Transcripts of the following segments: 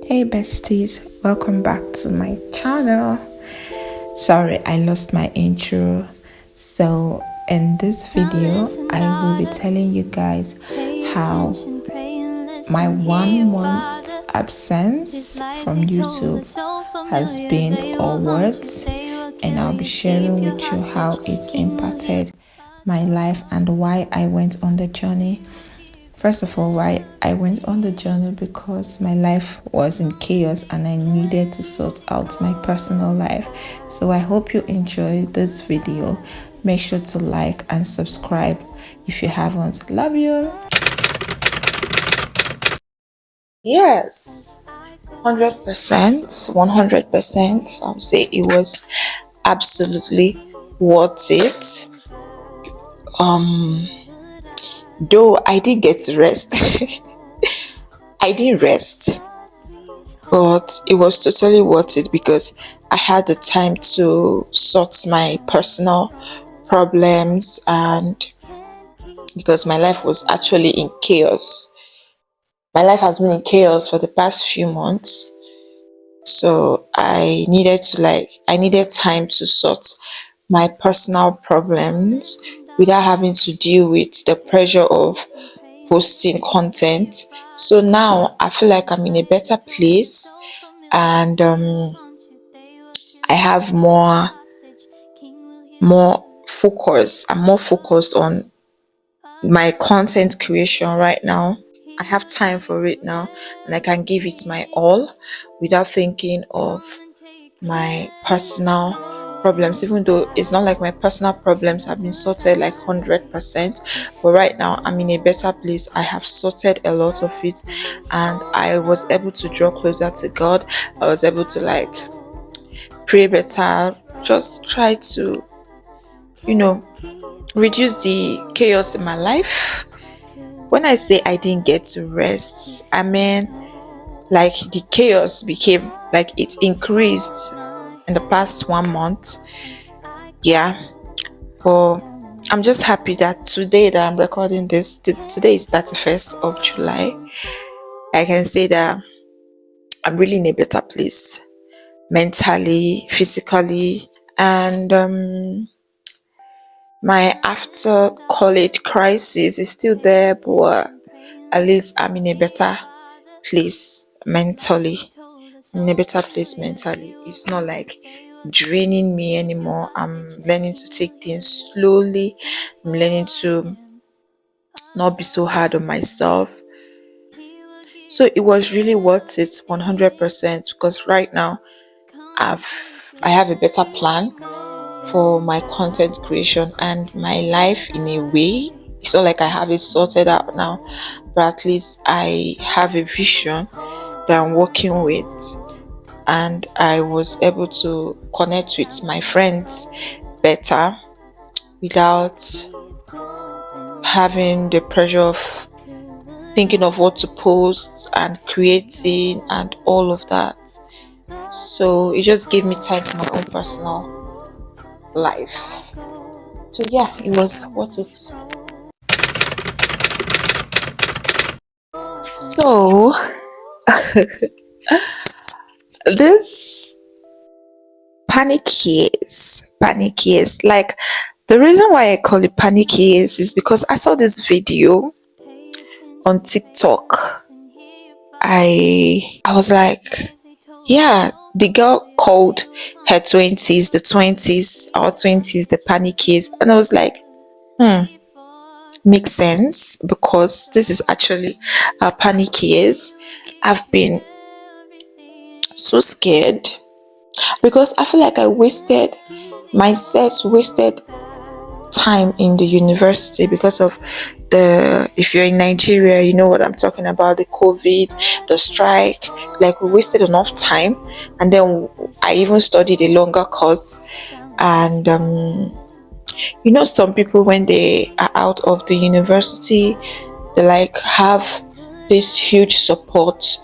Hey besties, welcome back to my channel. Sorry, I lost my intro. So in this video, I will be telling you guys how my 1 month absence from YouTube has been or what, and I'll be sharing with you how it impacted my life and why I went on the journey. First of all, why I went on the journey, because my life was in chaos and I needed to sort out my personal life. So I hope you enjoy this video. Make sure to like and subscribe if you haven't. Love you. Yes, 100%, 100%. I would say it was absolutely worth it. Though I did get to rest. I didn't rest, but it was totally worth it because I had the time to sort my personal problems, and because my life was actually in chaos. My life has been in chaos for the past few months. So I needed time to sort my personal problems without having to deal with the pressure of posting content. So now I feel like I'm in a better place, and I have more focus. I'm more focused on my content creation right now. I have time for it now, and I can give it my all without thinking of my personal problems, even though it's not like my personal problems have been sorted like 100%, but right now I'm in a better place. I have sorted a lot of it, and I was able to draw closer to God. I was able to pray better, just try to reduce the chaos in my life. When I say I didn't get to rest, I mean the chaos became it increased in the past 1 month. Yeah, but I'm just happy that today that I'm recording this, today is 31st of July. I can say that I'm really in a better place mentally, physically, and my after college crisis is still there, but at least I'm in a better place mentally. I'm in a better place mentally. It's not draining me anymore. I'm learning to take things slowly. I'm learning to not be so hard on myself. So it was really worth it 100%, because right now I have a better plan for my content creation and my life in a way. It's not like I have it sorted out now, but at least I have a vision that I'm working with, and I was able to connect with my friends better without having the pressure of thinking of what to post and creating and all of that. So it just gave me time for my own personal life. So yeah, it was worth it. So this panic years, the reason why I call it panic years is because I saw this video on TikTok. I was like, yeah, the girl called her 20s the panic years, and I was like, makes sense, because this is actually our panic years. I've been so scared because I feel like I wasted time in the university because of if you're in Nigeria, you know what I'm talking about, the COVID, the strike. We wasted enough time, and then I even studied a longer course. And some people, when they are out of the university, they have this huge support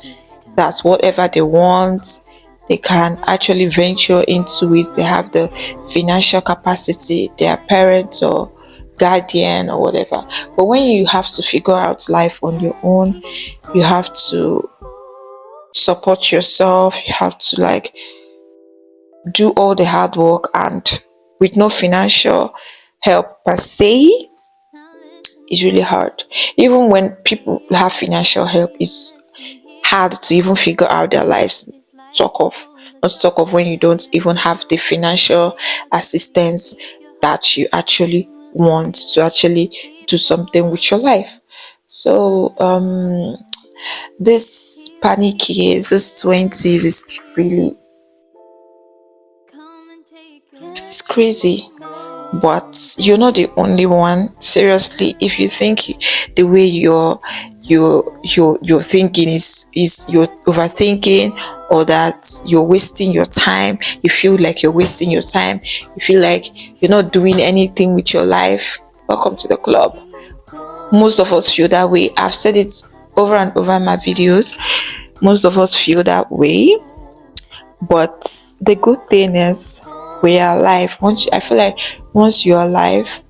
that whatever they want, they can actually venture into it. They have the financial capacity, their parents or guardian or whatever. But when you have to figure out life on your own, you have to support yourself, you have to like do all the hard work, and with no financial help per se, it's really hard. Even when people have financial help, it's hard to even figure out their lives. Talk of Not talk of when you don't even have the financial assistance that you actually want to actually do something with your life. So this panic years, this 20s is really, it's crazy. But you're not the only one. Seriously, if you think the way you're thinking is you're overthinking, or that you're wasting your time, you feel like you're wasting your time, you feel like you're not doing anything with your life, welcome to the club. Most of us feel that way. I've said it over and over in my videos. Most of us feel that way, but the good thing is we are alive. I feel like once you're alive,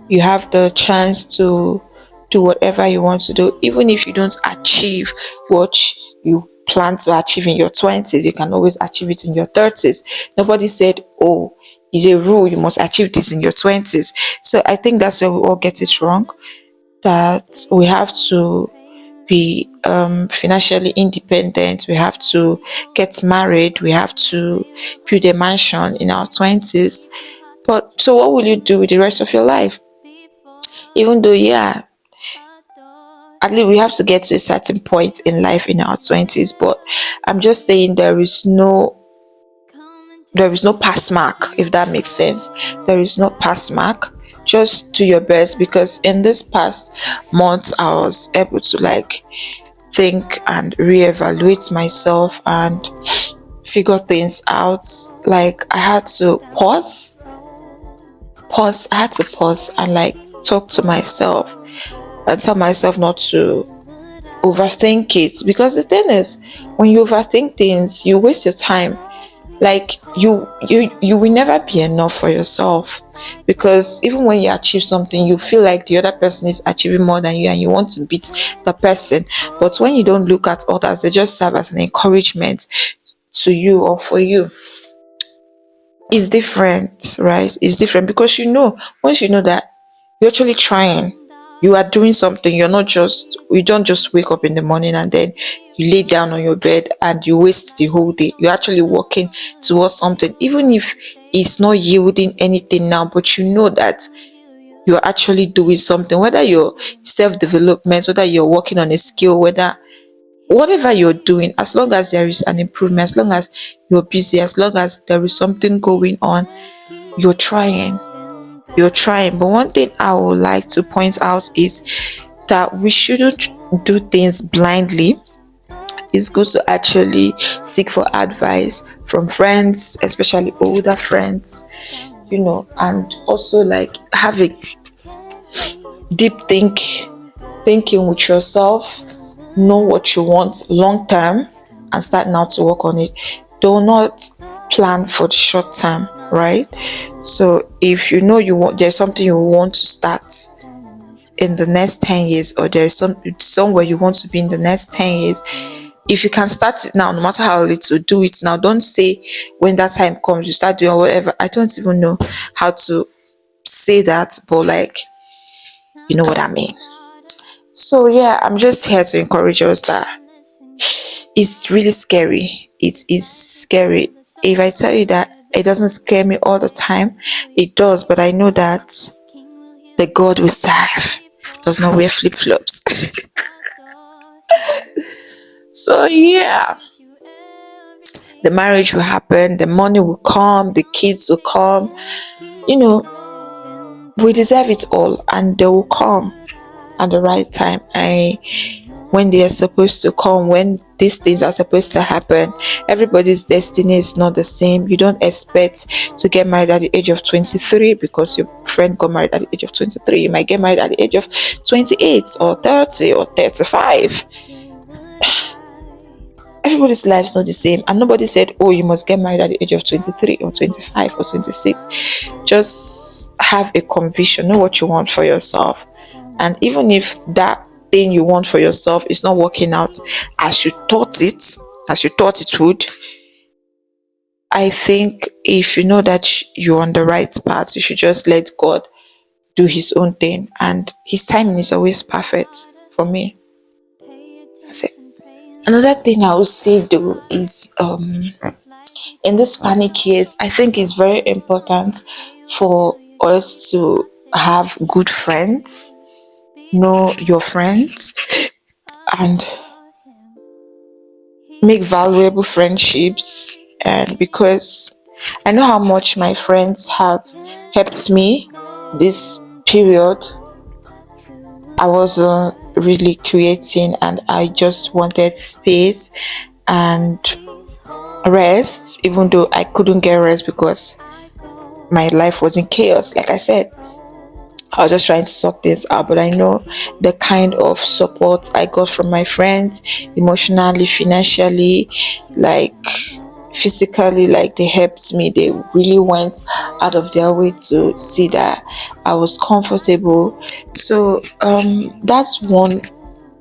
you have the chance to do whatever you want to do. Even if you don't achieve what you plan to achieve in your 20s, you can always achieve it in your 30s. Nobody said, oh, it's a rule, you must achieve this in your 20s. So I think that's where we all get it wrong, that we have to be financially independent, we have to get married, we have to build a mansion in our 20s. But so what will you do with the rest of your life? Even though, yeah, at least we have to get to a certain point in life in our 20s, but I'm just saying there is no pass mark, if that makes sense. There is no pass mark. Just do your best, because in this past month I was able to like think and reevaluate myself and figure things out. Like I had to pause I had to pause and like talk to myself and tell myself not to overthink it, because the thing is, when you overthink things, you waste your time. Like you will never be enough for yourself, because even when you achieve something, you feel like the other person is achieving more than you and you want to beat the person. But when you don't look at others, they just serve as an encouragement to you or for you. It's different, right? It's different, because once you know that you're actually trying, you are doing something. You don't just wake up in the morning and then you lay down on your bed and you waste the whole day. You're actually working towards something, even if it's not yielding anything now, but you know that you're actually doing something, whether you're self-development, whether you're working on a skill, whatever you're doing, as long as there is an improvement, as long as you're busy, as long as there is something going on, you're trying. But one thing I would like to point out is that we shouldn't do things blindly. It's good to actually seek for advice from friends, especially older friends, and also like have a deep thinking with yourself, know what you want long term, and start now to work on it. Do not plan for the short term, right? So if you know there's something you want to start in the next 10 years, or there's somewhere you want to be in the next 10 years, if you can start it now, no matter how little, do it now. Don't say when that time comes you start doing whatever. I don't even know how to say that, but like, you know what I mean. So yeah, I'm just here to encourage us that it's really scary. It is scary. If I tell you that it doesn't scare me all the time, it does, but I know that the God we serve does not wear flip-flops. So yeah, the marriage will happen, the money will come, the kids will come. We deserve it all, and they will come at the right time. When they are supposed to come, when these things are supposed to happen. Everybody's destiny is not the same. You don't expect to get married at the age of 23 because your friend got married at the age of 23. You might get married at the age of 28 or 30 or 35. Everybody's life is not the same, and nobody said, oh, you must get married at the age of 23 or 25 or 26. Just have a conviction, know what you want for yourself, and even if that thing you want for yourself is not working out as you thought it, as you thought it would, I think if you know that you're on the right path, you should just let God do his own thing, and his timing is always perfect for me. That's it. Another thing I would say though is in this panic years, I think it's very important for us to have good friends, know your friends, and make valuable friendships. And because I know how much my friends have helped me this period, I wasn't really creating and I just wanted space and rest, even though I couldn't get rest because my life was in chaos. Like I said, I was just trying to sort things out, but I know the kind of support I got from my friends, emotionally, financially, like physically, like they helped me. They really went out of their way to see that I was comfortable. So that's one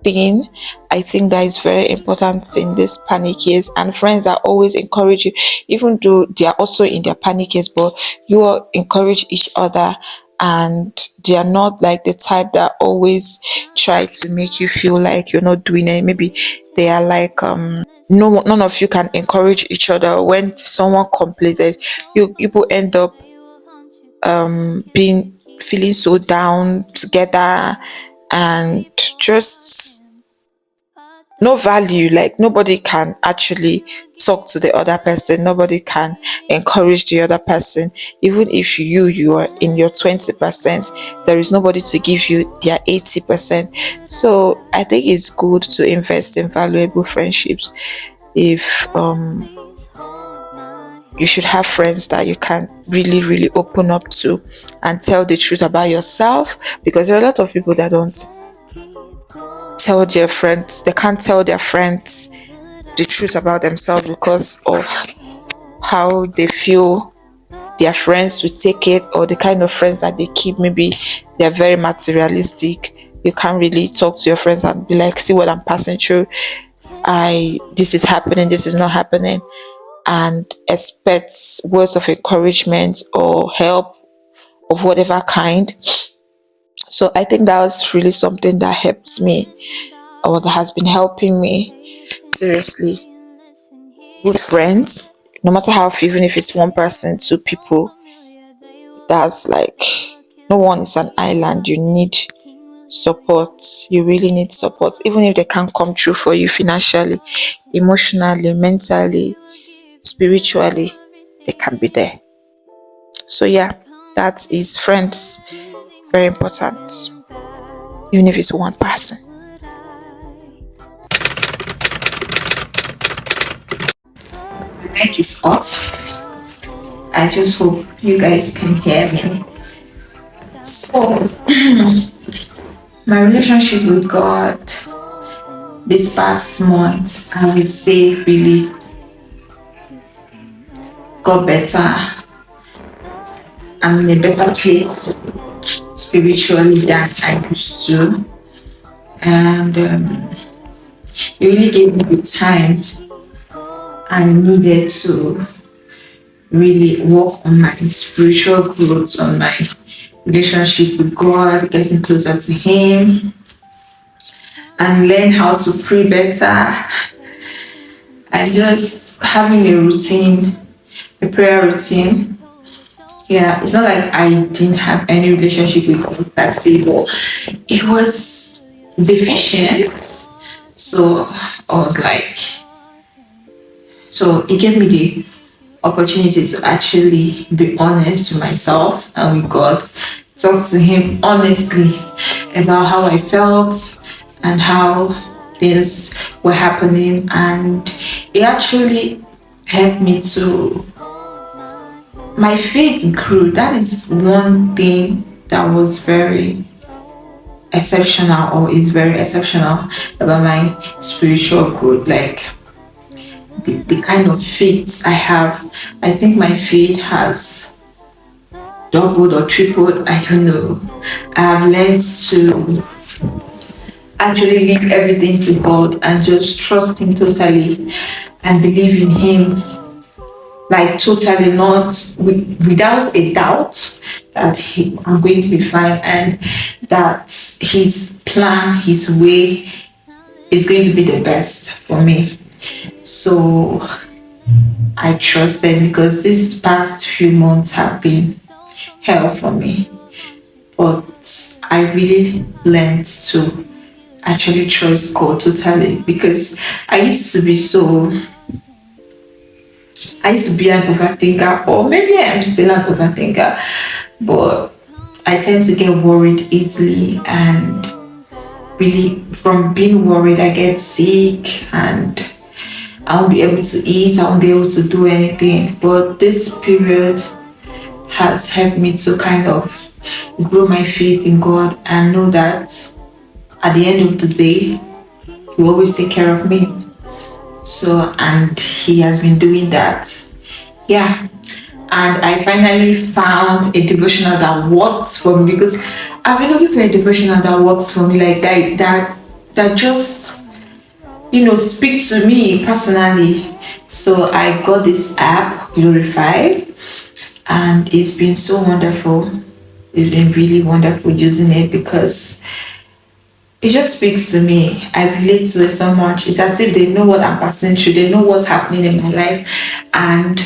thing I think that is very important in this panic years. And friends that always encourage you, even though they are also in their panic years, but you all encourage each other, and they are not like the type that always try to make you feel like you're not doing it. Maybe they are like no, none of you can encourage each other. When someone complains, you people end up being feeling so down together, and just no value. Like nobody can actually talk to the other person, nobody can encourage the other person. Even if you are in your 20%, there is nobody to give you their 80%. So I think it's good to invest in valuable friendships. If you should have friends that you can really open up to and tell the truth about yourself, because there are a lot of people that don't tell their friends, they can't tell their friends the truth about themselves because of how they feel their friends will take it, or the kind of friends that they keep. Maybe they're very materialistic. You can't really talk to your friends and be like, see what I'm passing through, this is happening, this is not happening, and expect words of encouragement or help of whatever kind. So I think that was really something that helps me, or that has been helping me. Seriously, good friends, no matter how, even if it's one person, two people, that's like, no one is an island. You need support. You really need support, even if they can't come through for you financially, emotionally, mentally, spiritually, they can be there. So yeah, that is friends, very important, even if it's one person. The mic is off. I just hope you guys can hear me. So my relationship with God this past month, I would say, really got better. I'm in a better place spiritually than I used to, and it really gave me the time I needed to really work on my spiritual growth, on my relationship with God, getting closer to Him, and learn how to pray better, and just having a routine, a prayer routine. Yeah, it's not like I didn't have any relationship with God per se, but it was deficient. So I was like, so it gave me the opportunity to actually be honest with myself and with God, talk to Him honestly about how I felt and how things were happening, and it actually helped me to, my faith grew. That is one thing that was very exceptional, or is very exceptional about my spiritual growth. Like the kind of faith I have, I think my faith has doubled or tripled. I don't know. I have learned to actually leave everything to God and just trust Him totally and believe in Him, like totally, not without a doubt that I'm going to be fine, and that His plan, His way is going to be the best for me. So I trusted, because these past few months have been hell for me. But I really learned to actually trust God totally, because I used to be so I used to be an overthinker, or maybe I am still an overthinker, but I tend to get worried easily, and really from being worried I get sick, and I won't be able to eat, I won't be able to do anything. But this period has helped me to kind of grow my faith in God and know that at the end of the day, He will always take care of me. So, and He has been doing that. Yeah. And I finally found a devotional that works for me, because I've been looking for a devotional that works for me, like that just speak to me personally. So I got this app, Glorify, and it's been so wonderful. It's been really wonderful using it, because it just speaks to me. I relate to it so much. It's as if they know what I'm passing through, they know what's happening in my life, and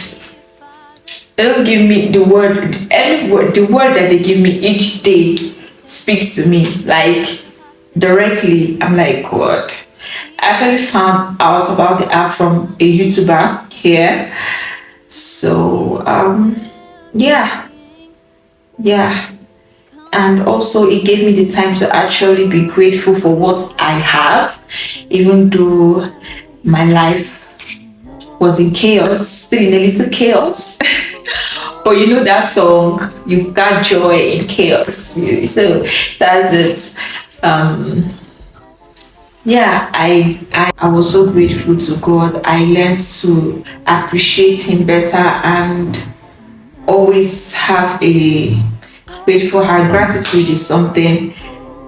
they just give me the word, any word, the word that they give me each day speaks to me, like directly. I'm like, God. I actually found out about the app from a YouTuber here. So yeah, yeah. And also it gave me the time to actually be grateful for what I have, even though my life was in chaos, still in a little chaos. But you know that song, you got joy in chaos. So that's it. Yeah, I was so grateful to God. I learned to appreciate Him better and always have a grateful heart. Gratitude is something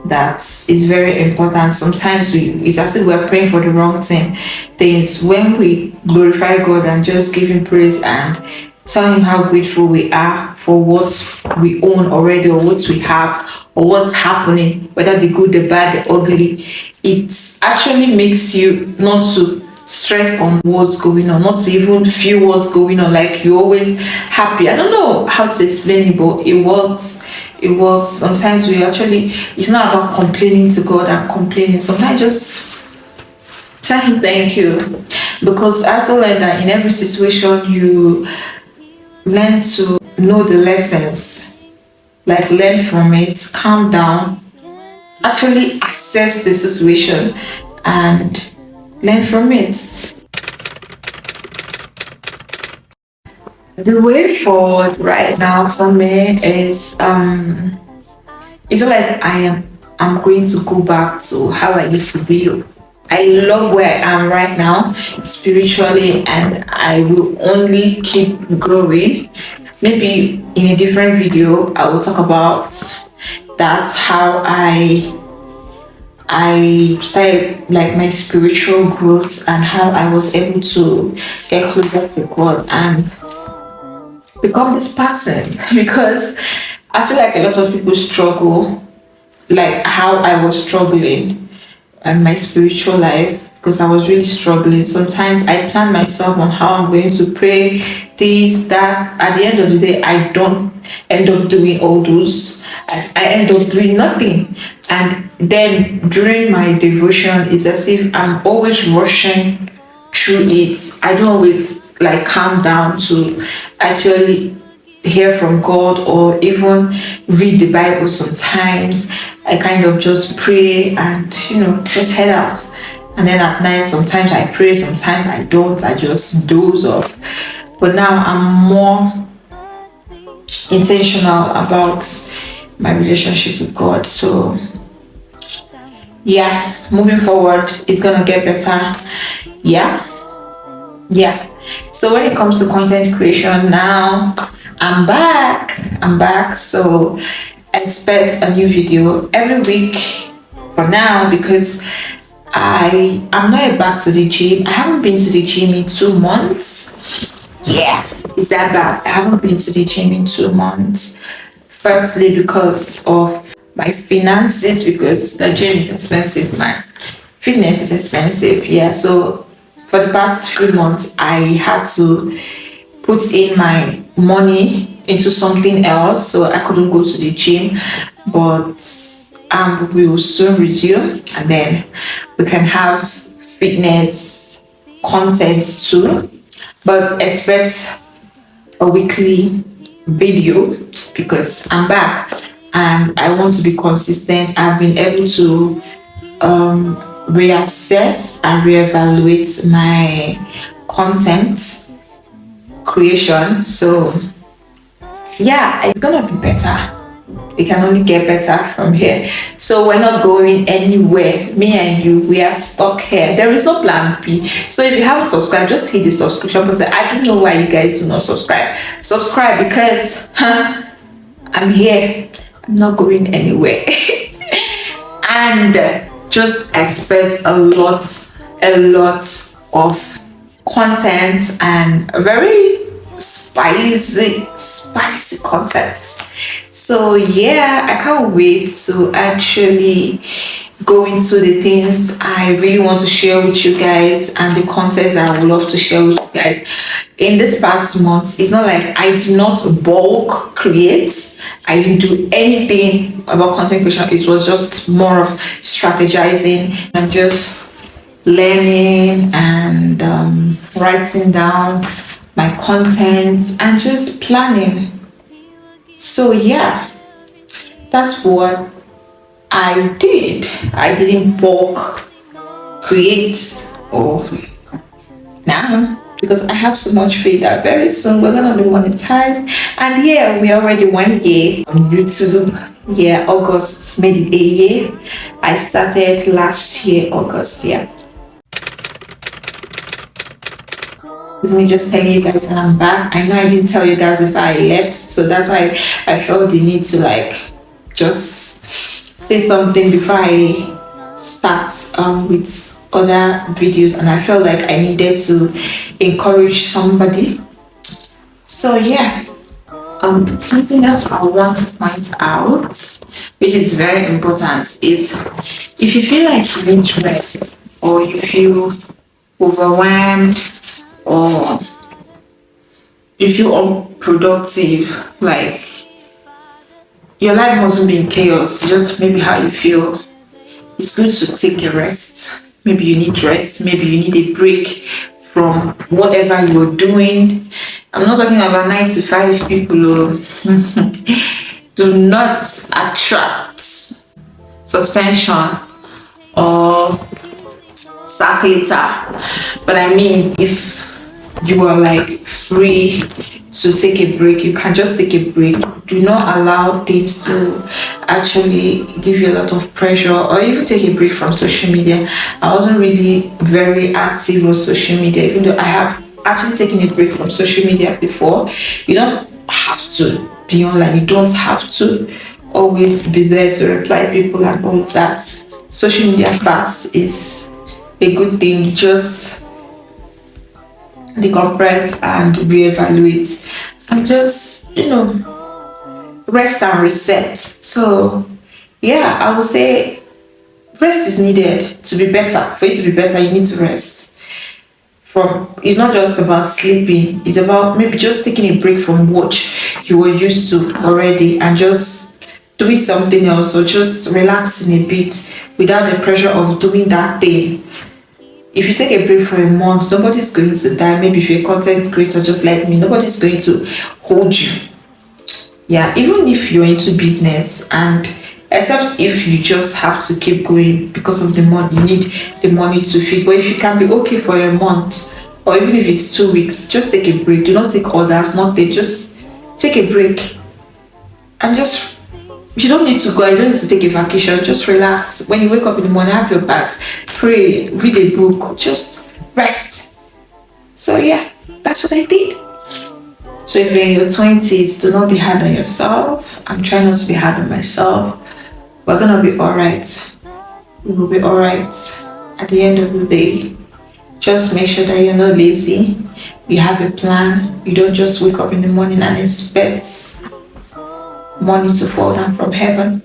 that is very important. Sometimes it's as if we're praying for the wrong things. When we glorify God and just give Him praise and tell Him how grateful we are for what we own already, or what we have, or what's happening, whether the good, the bad, the ugly, it actually makes you not to stress on what's going on, not to even feel what's going on, like you're always happy. I don't know how to explain it, but it works. It works. Sometimes it's not about complaining to God and complaining. Sometimes just tell Him thank you. Because as a learner, in every situation, you learn to know the lessons, like learn from it, calm down, actually assess the situation and learn from it. The way forward right now for me is it's not like I'm going to go back to how I used to be. I love where I am right now spiritually, and I will only keep growing. Maybe in a different video I will talk about that, how I started like my spiritual growth and how I was able to get closer to God and become this person. Because I feel like a lot of people struggle, like how I was struggling in my spiritual life, because I was really struggling. Sometimes I plan myself on how I'm going to pray, this, that. At the end of the day, I don't end up doing all those. I end up doing nothing. And then during my devotion, it's as if I'm always rushing through it. I don't always like calm down to actually hear from God or even read the Bible. Sometimes I kind of just pray and just head out. And then at night, sometimes I pray, sometimes I don't. I just doze off. But now I'm more intentional about my relationship with God. So yeah, moving forward, it's gonna get better. Yeah. So when it comes to content creation now, I'm back. So expect a new video every week. for now, because I'm not back to the gym. I haven't been to the gym in 2 months. Yeah, is that bad? I haven't been to the gym in 2 months. Firstly, because of my finances, because the gym is expensive, man. Fitness is expensive, yeah. So for the past few months, I had to put in my money into something else, so I couldn't go to the gym. But we will soon resume, and then we can have fitness content too. But expect a weekly video because I'm back and I want to be consistent. I've been able to reassess and reevaluate my content creation. So yeah, it's gonna be better. It can only get better from here. So we're not going anywhere. Me and you, we are stuck here. There is no plan B. So if you haven't subscribed, just hit the subscription button. I don't know why you guys do not subscribe. Subscribe because I'm here. I'm not going anywhere. And just expect a lot of content and a very spicy content. So yeah, I can't wait to actually go into the things I really want to share with you guys and the content that I would love to share with you guys. In this past month, it's not like I did not bulk create. I didn't do anything about content creation. It was just more of strategizing and just learning and writing down my content and just planning. So yeah, that's what I did. I didn't bulk create or now because I have so much free that very soon we're gonna be monetized. And yeah, we already 1 year on YouTube. Yeah, August made it a year. I started last year, August, yeah. It's me just telling you guys that I'm back. I know I didn't tell you guys before I left, so that's why I felt the need to like just say something before I start with other videos, and I felt like I needed to encourage somebody. So yeah, something else I want to point out, which is very important, is if you feel like you need rest or you feel overwhelmed or you feel unproductive, like your life mustn't be in chaos, just maybe how you feel, it's good to take a rest. Maybe you need rest, maybe you need a break from whatever you're doing. I'm not talking about 9 to 5 people who do not attract suspension or sack later. But I mean, if you are like free to take a break, you can just take a break. Do not allow things to actually give you a lot of pressure, or even take a break from social media. I wasn't really very active on social media, even though I have actually taken a break from social media before. You don't have to be online, you don't have to always be there to reply people and all of that. Social media fast is a good thing. Just decompress and reevaluate and just rest and reset. So yeah, I would say rest is needed to be better. For you to be better, you need to rest. It's not just about sleeping, it's about maybe just taking a break from what you were used to already and just doing something else, or just relaxing a bit without the pressure of doing that thing. If you take a break for a month, nobody's going to die. Maybe if you're a content creator just like me, nobody's going to hold you. Yeah, even if you're into business, and except if you just have to keep going because of the money, you need the money to feed. But if you can be okay for a month, or even if it's 2 weeks, just take a break. Do not take orders, nothing. Just take a break and just, you don't need to go, you don't need to take a vacation, just relax. When you wake up in the morning, have your bath, pray, read a book, just rest. So yeah, that's what I did. So if you're in your 20s, do not be hard on yourself. I'm trying not to be hard on myself. We're gonna be alright. You will be alright at the end of the day. Just make sure that you're not lazy. You have a plan. You don't just wake up in the morning and expect money to fall down from heaven.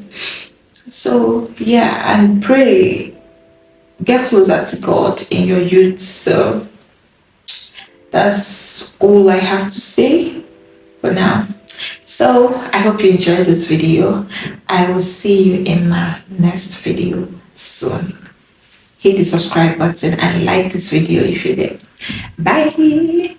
So yeah, and pray. Get closer to God in your youth. So that's all I have to say for now. So I hope you enjoyed this video. I will see you in my next video soon. Hit the subscribe button and like this video if you did. Bye.